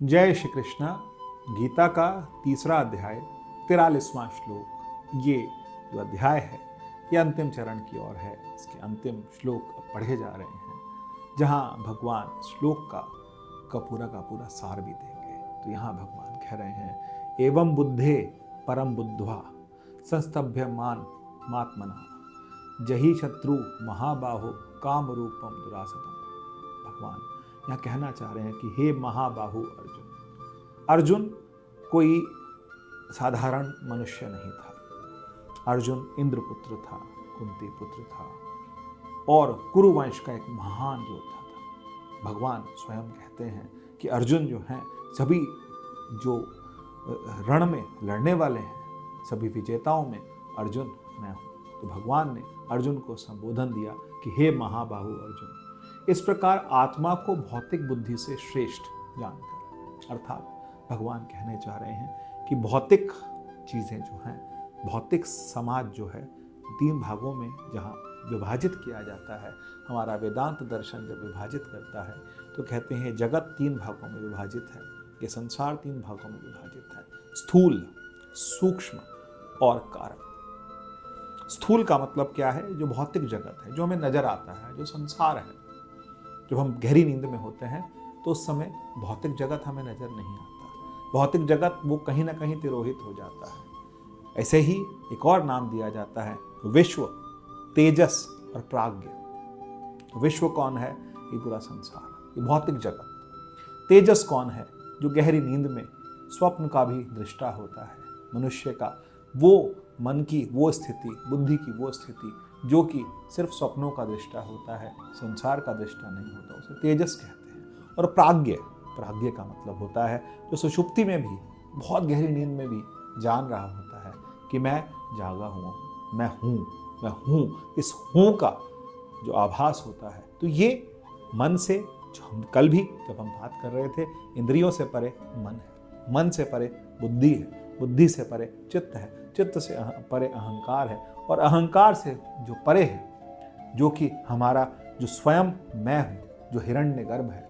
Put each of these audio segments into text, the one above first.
जय श्री कृष्ण। गीता का तीसरा अध्याय 43वां श्लोक। ये जो अध्याय है ये अंतिम चरण की ओर है। इसके अंतिम श्लोक अब पढ़े जा रहे हैं, जहाँ भगवान श्लोक का पूरा सार भी देंगे। तो यहाँ भगवान कह रहे हैं, एवं बुद्धे परम बुद्ध्वा संस्तभ्यमान मात्मना जहि शत्रु महाबाहो काम रूपम दुरासतम। भगवान यहाँ कहना चाह रहे हैं कि हे महाबाहु अर्जुन कोई साधारण मनुष्य नहीं था। अर्जुन इंद्रपुत्र था, कुंती पुत्र था और कुरुवंश का एक महान योद्धा था। भगवान स्वयं कहते हैं कि अर्जुन जो हैं, सभी जो रण में लड़ने वाले हैं, सभी विजेताओं में अर्जुन मैं हूँ। तो भगवान ने अर्जुन को संबोधन दिया कि हे महाबाहु अर्जुन। इस प्रकार आत्मा को भौतिक बुद्धि से श्रेष्ठ जानकर, अर्थात भगवान कहने चाह रहे हैं कि भौतिक चीज़ें जो हैं, भौतिक समाज जो है, तीन भागों में जहाँ विभाजित किया जाता है। हमारा वेदांत दर्शन जब विभाजित करता है तो कहते हैं जगत तीन भागों में विभाजित है, ये संसार तीन भागों में विभाजित है, स्थूल, सूक्ष्म और कारण। स्थूल का मतलब क्या है? जो भौतिक जगत है, जो हमें नजर आता है, जो संसार है। जब हम गहरी नींद में होते हैं तो उस समय भौतिक जगत हमें नजर नहीं आता। भौतिक जगत वो कहीं ना कहीं तिरोहित हो जाता है। ऐसे ही एक और नाम दिया जाता है विश्व, तेजस और प्राज्ञ। विश्व कौन है? ये पूरा संसार, ये भौतिक जगत। तेजस कौन है? जो गहरी नींद में स्वप्न का भी दृष्टा होता है, मनुष्य का वो मन की वो स्थिति, बुद्धि की वो स्थिति जो कि सिर्फ स्वप्नों का दृष्टा होता है, संसार का दृष्टा नहीं होता, उसे तेजस कहते हैं। और प्राज्ञ का मतलब होता है जो सुषुप्ति में भी, बहुत गहरी नींद में भी जान रहा होता है कि मैं जागा हुआ हूँ, मैं हूँ। इस हूँ का जो आभास होता है, तो ये मन से, जो हम कल भी जब हम बात कर रहे थे, इंद्रियों से परे मन है, मन से परे बुद्धि है, बुद्धि से परे चित्त है, चित्त से परे अहंकार है, और अहंकार से जो परे है, जो कि हमारा जो स्वयं मैं हूँ, जो हिरण्यगर्भ है,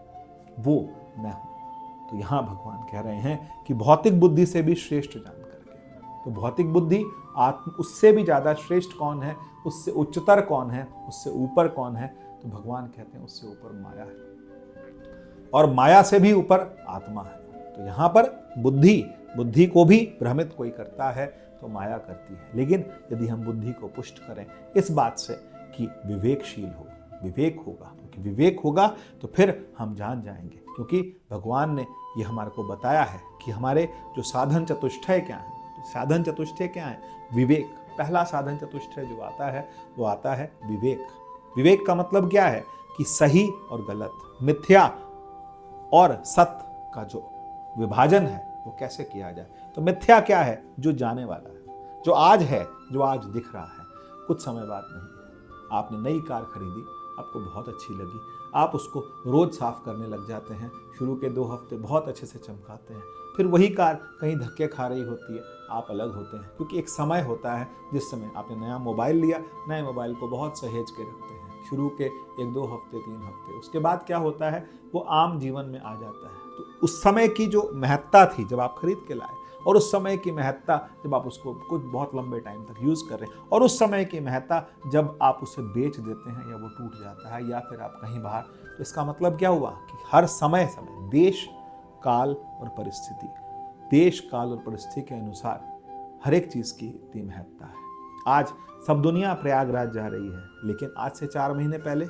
वो मैं हूँ। तो यहाँ भगवान कह रहे हैं कि भौतिक बुद्धि से भी श्रेष्ठ जान करके, तो भौतिक बुद्धि आत्म, उससे भी ज़्यादा श्रेष्ठ कौन है, उससे उच्चतर कौन है, उससे ऊपर कौन है? तो भगवान कहते हैं उससे ऊपर माया है, और माया से भी ऊपर आत्मा है। तो यहाँ पर बुद्धि को भी भ्रमित कोई करता है तो माया करती है। लेकिन यदि हम बुद्धि को पुष्ट करें इस बात से कि विवेकशील हो, विवेक होगा, क्योंकि विवेक होगा तो फिर हम जान जाएंगे। क्योंकि भगवान ने ये हमारे को बताया है कि हमारे जो साधन चतुष्टय क्या है, तो साधन चतुष्टय क्या है? विवेक। पहला साधन चतुष्टय जो आता है वो आता है विवेक। विवेक का मतलब क्या है? कि सही और गलत, मिथ्या और सत्य का जो विभाजन है वो कैसे किया जाए। तो मिथ्या क्या है? जो जाने वाला है, जो आज है, जो आज दिख रहा है, कुछ समय बाद नहीं है। आपने नई कार खरीदी, आपको बहुत अच्छी लगी, आप उसको रोज साफ करने लग जाते हैं, शुरू के 2 हफ्ते बहुत अच्छे से चमकाते हैं, फिर वही कार कहीं धक्के खा रही होती है, आप अलग होते हैं। क्योंकि एक समय होता है जिस समय आपने नया मोबाइल लिया, नए मोबाइल को बहुत सहेज के रखते हैं, शुरू के 1-2 हफ्ते, 3 हफ्ते, उसके बाद क्या होता है, वो आम जीवन में आ जाता है। तो उस समय की जो महत्ता थी जब आप खरीद के लाए, और उस समय की महत्ता जब आप उसको कुछ बहुत लंबे टाइम तक यूज़ कर रहे हैं, और उस समय की महत्ता जब आप उसे बेच देते हैं या वो टूट जाता है या फिर आप कहीं बाहर, तो इसका मतलब क्या हुआ कि हर समय देश काल और परिस्थिति, देश काल और परिस्थिति के अनुसार हर एक चीज़ की इतनी महत्ता है। आज सब दुनिया प्रयागराज जा रही है, लेकिन आज से 4 महीने पहले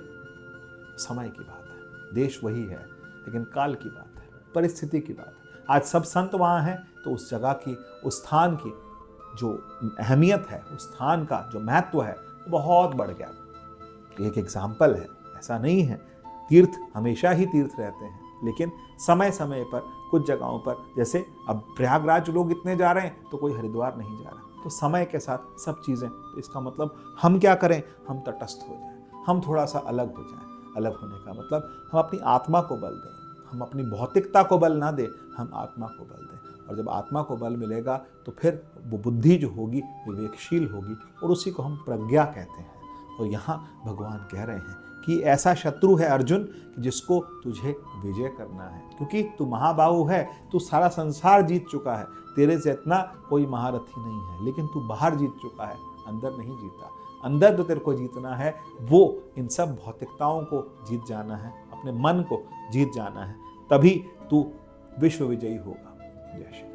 समय की बात है, देश वही है, लेकिन काल की बात है, परिस्थिति की बात है। आज सब संत वहाँ हैं तो उस जगह की, उस स्थान की जो अहमियत है, उस स्थान का जो महत्व है, बहुत बढ़ गया। एक एग्जाम्पल है, ऐसा नहीं है, तीर्थ हमेशा ही तीर्थ रहते हैं, लेकिन समय समय पर कुछ जगहों पर, जैसे अब प्रयागराज लोग इतने जा रहे हैं तो कोई हरिद्वार नहीं जा रहा। तो समय के साथ सब चीज़ें, तो इसका मतलब हम क्या करें, हम तटस्थ हो जाएं, हम थोड़ा सा अलग हो जाएं। अलग होने का मतलब हम अपनी आत्मा को बल दें, हम अपनी भौतिकता को बल ना दें, हम आत्मा को बल दें। और जब आत्मा को बल मिलेगा तो फिर वो बुद्धि जो होगी विवेकशील होगी, और उसी को हम प्रज्ञा कहते हैं। और यहाँ भगवान कह रहे हैं कि ऐसा शत्रु है अर्जुन जिसको तुझे विजय करना है, क्योंकि तू महाबाहु है, तू सारा संसार जीत चुका है, तेरे से इतना कोई महारथी नहीं है, लेकिन तू बाहर जीत चुका है, अंदर नहीं जीता। अंदर जो तेरे को जीतना है वो इन सब भौतिकताओं को जीत जाना है, अपने मन को जीत जाना है, तभी तू विश्व विजयी होगा। जय श्री